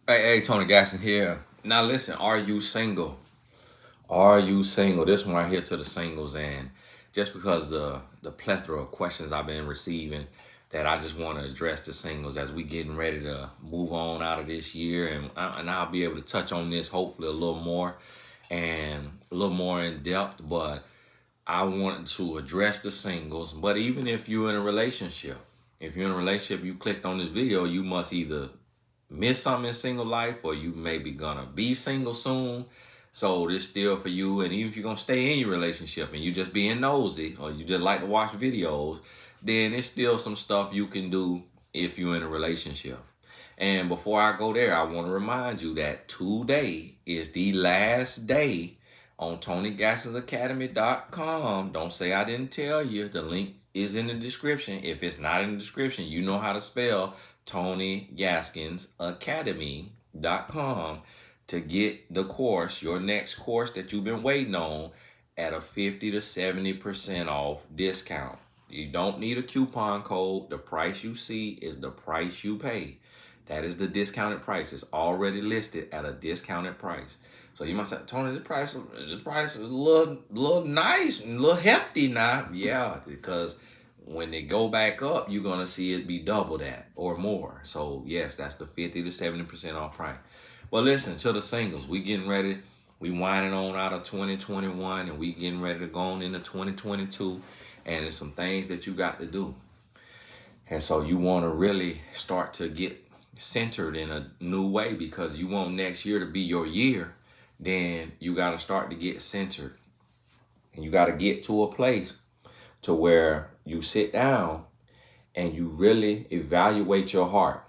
Hey, Tony Gaston here. Now listen, are you single? Are you single? This one right here to the singles, and just because the plethora of questions I've been receiving, that I just want to address the singles as we getting ready to move on out of this year, and I'll be able to touch on this hopefully a little more and a little more in depth. But I wanted to address the singles. But even if you're in a relationship, if you're in a relationship, you clicked on this video, you must either miss something in single life or you maybe gonna be single soon. So this still for you. And even if you're gonna stay in your relationship and you just being nosy or you just like to watch videos, then it's still some stuff you can do if you're in a relationship. And before I go there, I want to remind you that today is the last day on TonyGaskinsAcademy.com. Don't say I didn't tell you. The link is in the description. If it's not in the description, you know how to spell TonyGaskinsAcademy.com to get the course, your next course that you've been waiting on, at a 50 to 70% off discount. You don't need a coupon code. The price you see is the price you pay. That is the discounted price. It's already listed at a discounted price. So you might say, Tony, the price is a little nice and a little hefty now. Yeah, because when they go back up, you're gonna see it be double that or more. So yes, that's the 50 to 70% off price. Well, listen to the singles. We getting ready. We winding on out of 2021, and we getting ready to go on into 2022. And there's some things that you got to do. And so you want to really start to get centered in a new way because you want next year to be your year. Then you got to start to get centered. And you got to get to a place to where you sit down and you really evaluate your heart.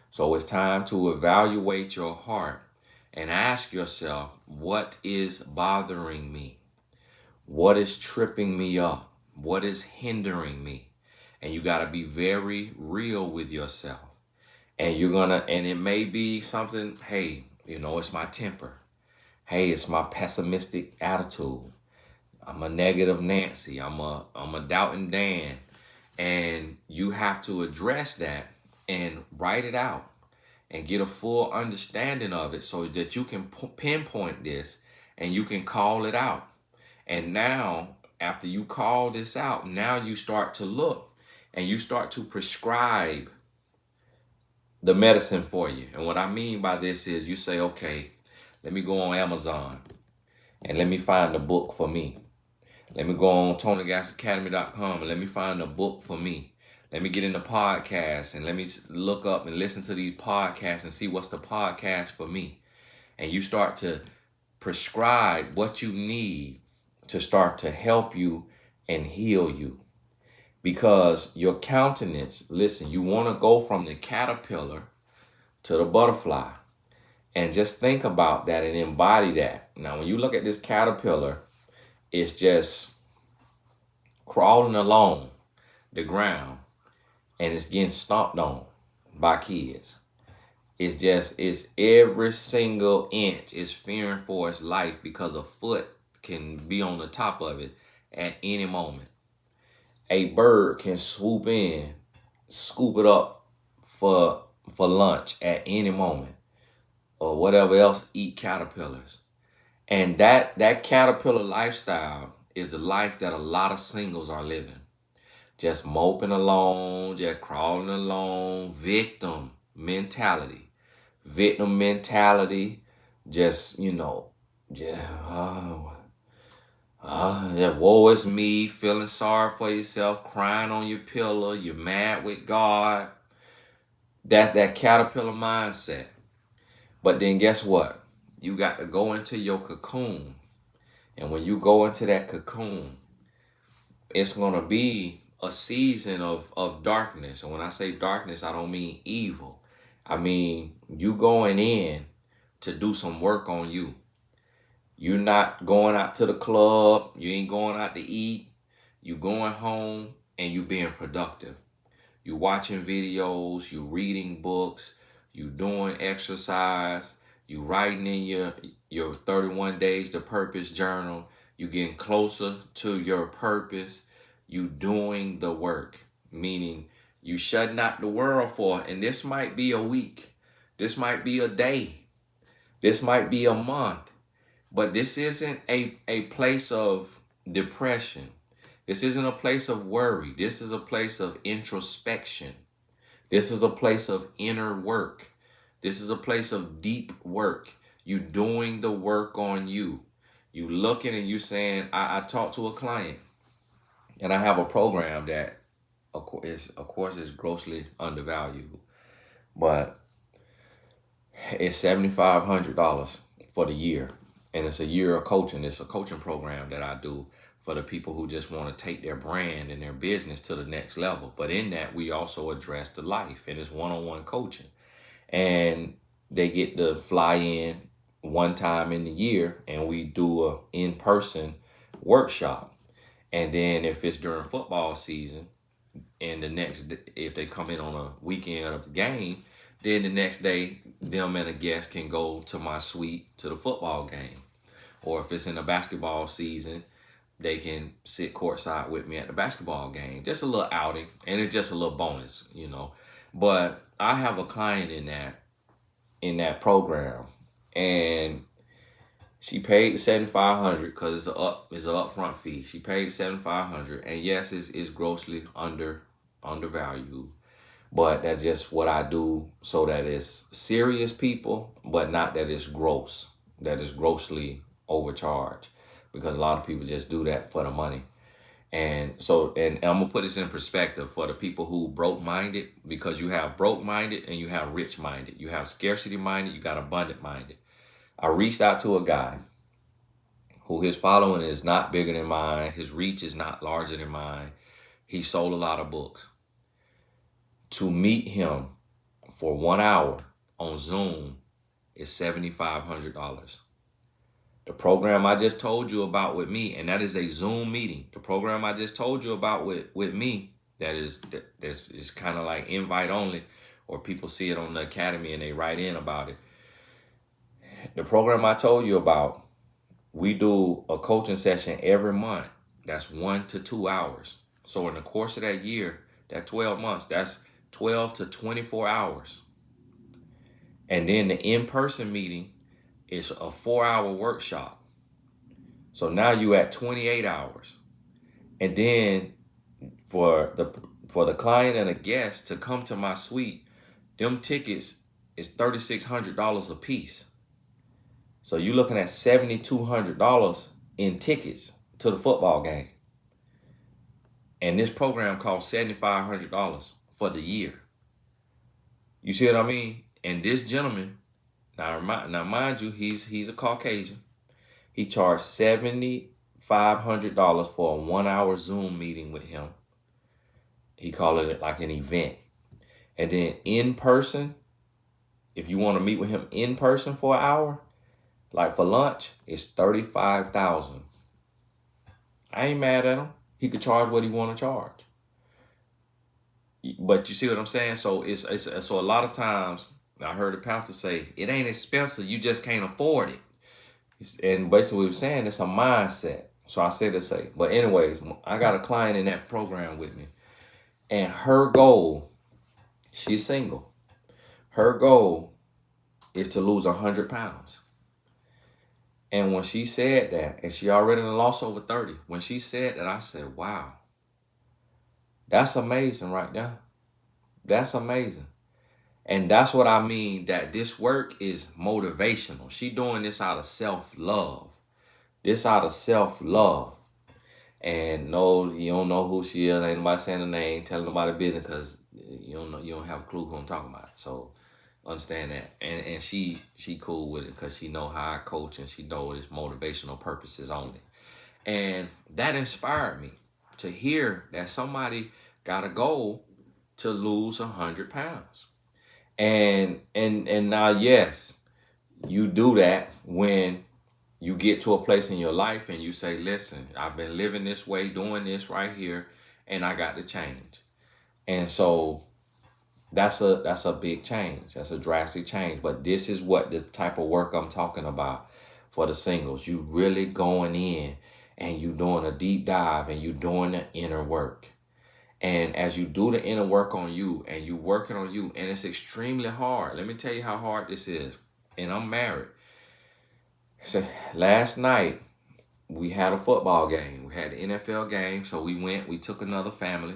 So it's time to evaluate your heart and ask yourself, what is bothering me? What is tripping me up? What is hindering me? And you got to be very real with yourself. And and it may be something, hey, it's my temper. Hey, it's my pessimistic attitude. I'm a negative Nancy. I'm a doubting Dan. And you have to address that and write it out and get a full understanding of it so that you can pinpoint this and you can call it out. And now, after you call this out, now you start to look and you start to prescribe the medicine for you. And what I mean by this is you say, okay, let me go on Amazon and let me find a book for me. Let me go on TonyGasAcademy.com and let me find a book for me. Let me get into podcasts and let me look up and listen to these podcasts and see what's the podcast for me. And you start to prescribe what you need to start to help you and heal you. Because your countenance, listen, you want to go from the caterpillar to the butterfly. And just think about that and embody that. Now, when you look at this caterpillar, it's just crawling along the ground and it's getting stomped on by kids. It's every single inch is fearing for its life because a foot can be on the top of it at any moment. A bird can swoop in, scoop it up for lunch at any moment, or whatever else eat caterpillars. And that caterpillar lifestyle is the life that a lot of singles are living. Just moping along, just crawling along, victim mentality. Victim mentality, just, just, yeah, woe is me, feeling sorry for yourself, crying on your pillow, you're mad with God. That caterpillar mindset. But then guess what? You got to go into your cocoon. And when you go into that cocoon, it's going to be a season of darkness. And when I say darkness, I don't mean evil. I mean, you going in to do some work on you. You're not going out to the club. You ain't going out to eat. You going home and you being productive. You watching videos. You reading books. You doing exercise. You writing in your 31 days to purpose journal. You getting closer to your purpose. You doing the work. Meaning you shutting out the world for, and this might be a week. This might be a day. This might be a month. But this isn't a place of depression. This isn't a place of worry. This is a place of introspection. This is a place of inner work. This is a place of deep work. You doing the work on you. You looking and you saying, I talked to a client and I have a program that of course is grossly undervalued, but it's $7,500 for the year. And it's a year of coaching. It's a coaching program that I do for the people who just want to take their brand and their business to the next level. But in that, we also address the life, and it's one-on-one coaching. And they get to fly in one time in the year, and we do a in-person workshop. And then if it's during football season, and the next, if they come in on a weekend of the game, then the next day, them and a guest can go to my suite to the football game. Or if it's in the basketball season, they can sit courtside with me at the basketball game. Just a little outing, and it's just a little bonus, you know. But I have a client in that program, and she paid the $7,500 because it's an upfront fee. She paid $7,500, and yes, it's grossly undervalued. But that's just what I do so that it's serious people, but not that it's gross, that it's grossly overcharged, because a lot of people just do that for the money. And so, and I'm gonna put this in perspective for the people who broke-minded, because you have broke-minded and you have rich-minded. You have scarcity-minded, you got abundant-minded. I reached out to a guy who his following is not bigger than mine. His reach is not larger than mine. He sold a lot of books. To meet him for 1 hour on Zoom is $7,500. The program I just told you about with me, and that is a Zoom meeting. The program I just told you about with me, that's kind of like invite only, or people see it on the Academy and they write in about it. The program I told you about, we do a coaching session every month. That's 1 to 2 hours. So in the course of that year, that 12 months, that's 12 to 24 hours. And then the in-person meeting is a 4-hour workshop. So now you at 28 hours. And then for the client and a guest to come to my suite, them tickets is $3,600 a piece. So you're looking at $7,200 in tickets to the football game. And this program costs $7,500 for the year. You see what I mean? And this gentleman, now mind you, he's a Caucasian. He charged $7,500 for a 1-hour Zoom meeting with him. He called it like an event. And then in person, if you want to meet with him in person for an hour, like for lunch, it's $35,000. I ain't mad at him. He could charge what he want to charge. But you see what I'm saying? So so a lot of times I heard the pastor say, it ain't expensive, you just can't afford it. And basically what he was saying, it's a mindset. So I said to say, but anyways, I got a client in that program with me, and her goal, she's single. Her goal is to lose 100 pounds. And when she said that, and she already lost over 30, when she said that, I said, wow, that's amazing right now. That's amazing. And that's what I mean, that this work is motivational. She doing this out of self-love. This out of self-love. And no, you don't know who she is. Ain't nobody saying the name, telling nobody business, because you don't have a clue who I'm talking about. So understand that. And she cool with it because she know how I coach, and she know it's motivational purposes only. And that inspired me to hear that somebody got a goal to lose 100 pounds. And now, yes, you do that when you get to a place in your life and you say, listen, I've been living this way, doing this right here, and I got to change. And so that's a big change. That's a drastic change. But this is what the type of work I'm talking about for the singles. You really going in and you doing a deep dive and you doing the inner work. And as you do the inner work on you and you working on you, and it's extremely hard. Let me tell you how hard this is. And I'm married. So last night we had a football game. We had the NFL game. So we took another family,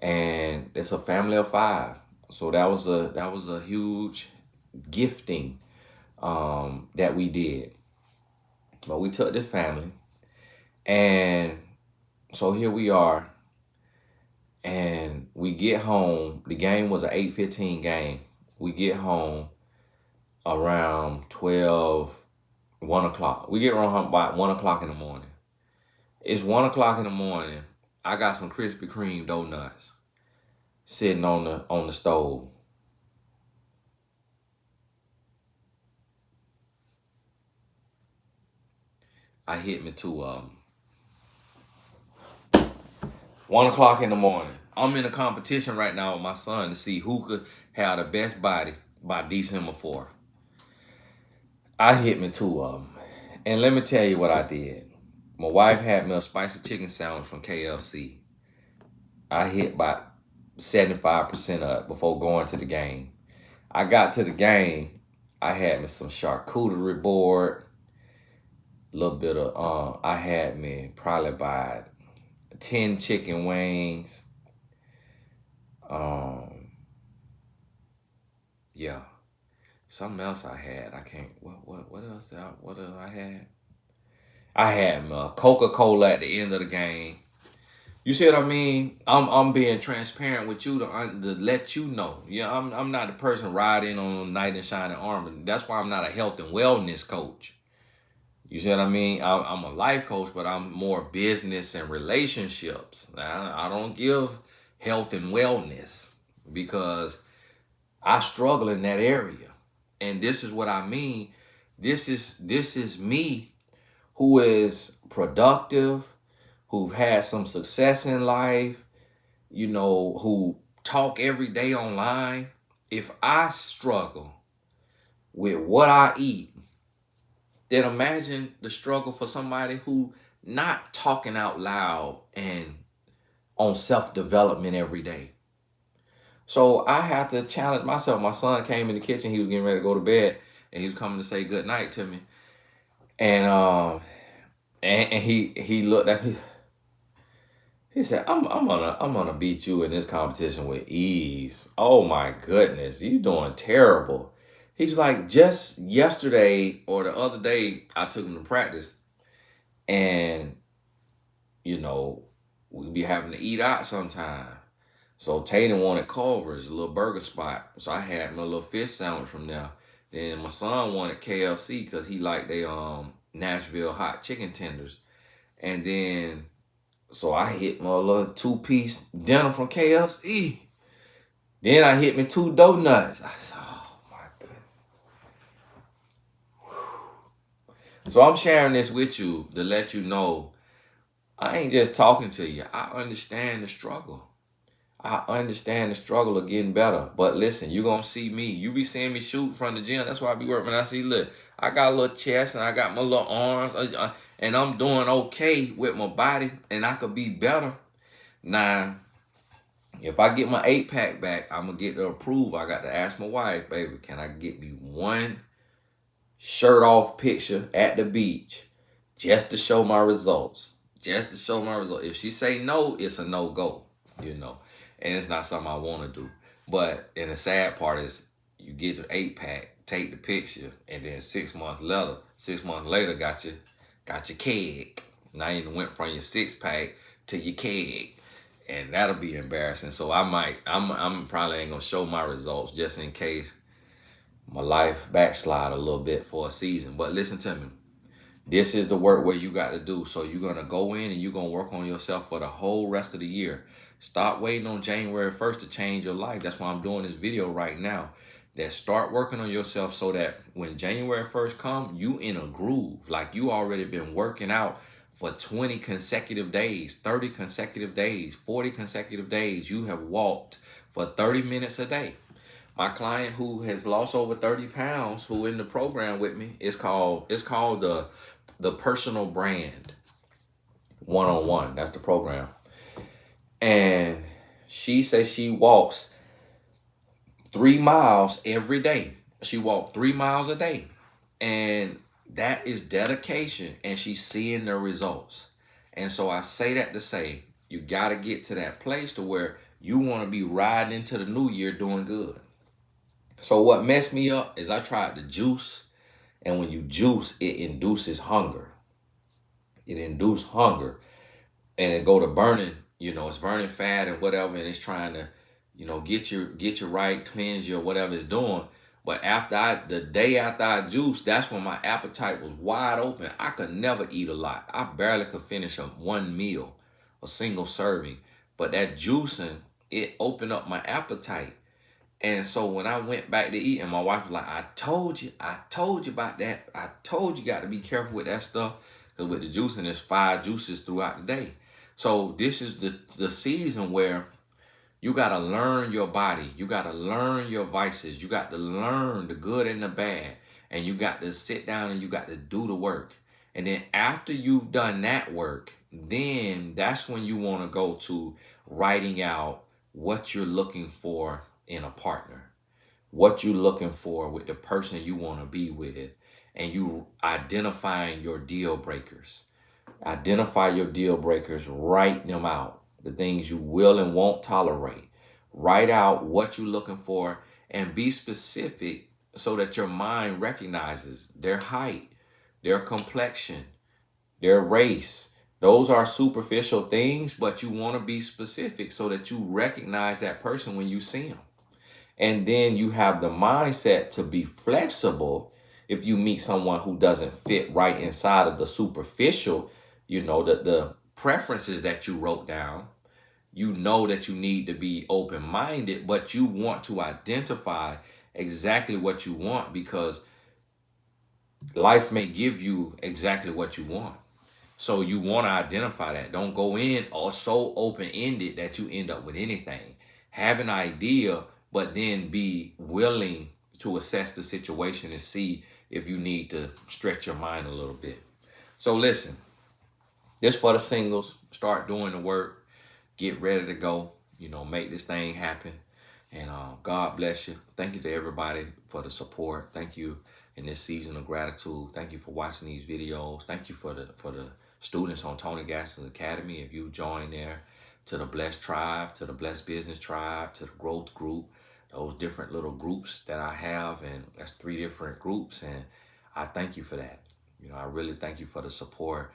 and it's a family of 5. So that was a huge gifting that we did. But we took this family, and so here we are, and we get home. The game was an 8:15 game. We get home around 1 o'clock. We get around about 1 o'clock in the morning. It's 1 o'clock in the morning. I got some Krispy Kreme donuts sitting on the stove. I hit me 2 of them. 1 o'clock in the morning. I'm in a competition right now with my son to see who could have the best body by December 4th. I hit me 2 of them. And let me tell you what I did. My wife had me a spicy chicken sandwich from KFC. I hit about 75% of it before going to the game. I got to the game. I had me some charcuterie board. A little bit of, I had me probably about 10 chicken wings. Yeah. Something else I had. I can't, what else I had? I had a Coca-Cola at the end of the game. You see what I mean? I'm being transparent with you to let you know. Yeah, I'm not the person riding on a knight in shining armor. That's why I'm not a health and wellness coach. You see what I mean? I'm a life coach, but I'm more business and relationships. I don't give health and wellness because I struggle in that area. And this is what I mean. This is me who is productive, who've had some success in life, who talk every day online. If I struggle with what I eat, then imagine the struggle for somebody who not talking out loud and on self-development every day. So I have to challenge myself. My son came in the kitchen. He was getting ready to go to bed, and he was coming to say good night to me. And he looked at me. He said, I'm gonna beat you in this competition with ease. Oh my goodness, you doing terrible. He's like, just yesterday or the other day, I took him to practice, and we be having to eat out sometime. So Tatum wanted Culver's, a little burger spot. So I had my little fish sandwich from there. Then my son wanted KFC because he liked their Nashville hot chicken tenders. And then so I hit my little 2-piece dinner from KFC. Then I hit me 2 donuts. I said, oh my goodness. So I'm sharing this with you to let you know I ain't just talking to you. I understand the struggle. I understand the struggle of getting better. But listen, you're going to see me. You be seeing me shoot from the gym. That's why I be working. When I see, look, I got a little chest and I got my little arms. And I'm doing okay with my body. And I could be better. Now, if I get my 8-pack back, I'm going to get the approval. I got to ask my wife, baby, can I get me one shirt off picture at the beach just to show my results? Just to show my results. If she say no, it's a no-go, And it's not something I want to do. But and the sad part is you get your 8-pack, take the picture, and then 6 months later got your keg. Now you went from your 6-pack to your keg. And that'll be embarrassing. So I'm probably ain't gonna show my results just in case my life backslide a little bit for a season. But listen to me. This is the work where you got to do. So you're going to go in and you're going to work on yourself for the whole rest of the year. Stop waiting on January 1st to change your life. That's why I'm doing this video right now. That start working on yourself so that when January 1st comes, you in a groove. Like you already been working out for 20 consecutive days, 30 consecutive days, 40 consecutive days. You have walked for 30 minutes a day. My client who has lost over 30 pounds, who in the program with me, it's called the Personal Brand 101. That's the program. And she says she walks 3 miles every day. She walked 3 miles a day. And that is dedication, and she's seeing the results. And so I say that to say, you got to get to that place to where you want to be riding into the new year doing good. So what messed me up is I tried to juice, and when you juice, it induces hunger. It induces hunger, and it go to burning. It's burning fat and whatever, and it's trying to, get you right, cleanse you, or whatever it's doing. But the day after I juiced, that's when my appetite was wide open. I could never eat a lot. I barely could finish one meal, a single serving. But that juicing, it opened up my appetite. And so when I went back to eat, and my wife was like, I told you about that. I told you got to be careful with that stuff. Because with the juicing, there's 5 juices throughout the day. So this is the season where you got to learn your body. You got to learn your vices. You got to learn the good and the bad. And you got to sit down and you got to do the work. And then after you've done that work, then that's when you want to go to writing out what you're looking for in a partner, what you're looking for with the person you want to be with, and you identifying your deal breakers. Identify your deal breakers, write them out, the things you will and won't tolerate. Write out what you're looking for and be specific so that your mind recognizes their height, their complexion, their race. Those are superficial things, but you want to be specific so that you recognize that person when you see them. And then you have the mindset to be flexible if you meet someone who doesn't fit right inside of the superficial, the preferences that you wrote down. You know that you need to be open-minded, but you want to identify exactly what you want, because life may give you exactly what you want. So you want to identify that. Don't go in or so open-ended that you end up with anything. Have an idea, but then be willing to assess the situation and see if you need to stretch your mind a little bit. So listen, this for the singles. Start doing the work. Get ready to go. Make this thing happen. And God bless you. Thank you to everybody for the support. Thank you in this season of gratitude. Thank you for watching these videos. Thank you for the students on Tony Gaskins Academy. If you join there, to the Blessed Tribe, to the Blessed Business Tribe, to the Growth Group, those different little groups that I have, and that's 3 different groups, and I thank you for that. I really thank you for the support.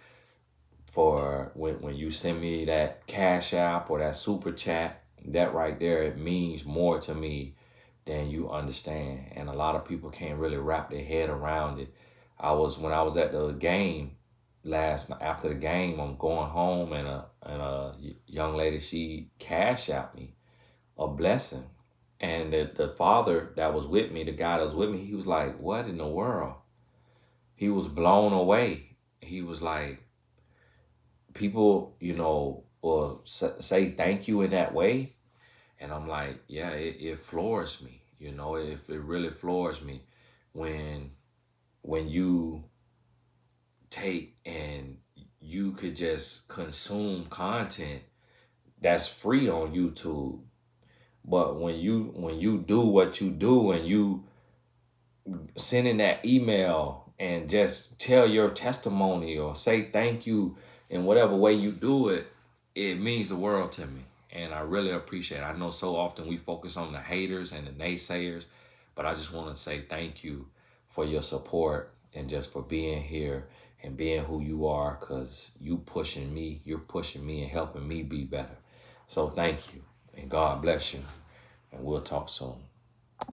For when you send me that Cash App or that Super Chat, that right there, it means more to me than you understand. And a lot of people can't really wrap their head around it. When I was at the game after the game, I'm going home, and a young lady, she Cash Apped me a blessing. And the father that was with me, the guy that was with me, he was like, what in the world? He was blown away. He was like, people, will say thank you in that way. And I'm like, yeah, it floors me. It really floors me when you take and you could just consume content that's free on YouTube. But when you do what you do, and you send in that email and just tell your testimony or say thank you in whatever way you do it, it means the world to me. And I really appreciate it. I know so often we focus on the haters and the naysayers, but I just want to say thank you for your support and just for being here and being who you are, because you're pushing me and helping me be better. So thank you, and God bless you, and we'll talk soon.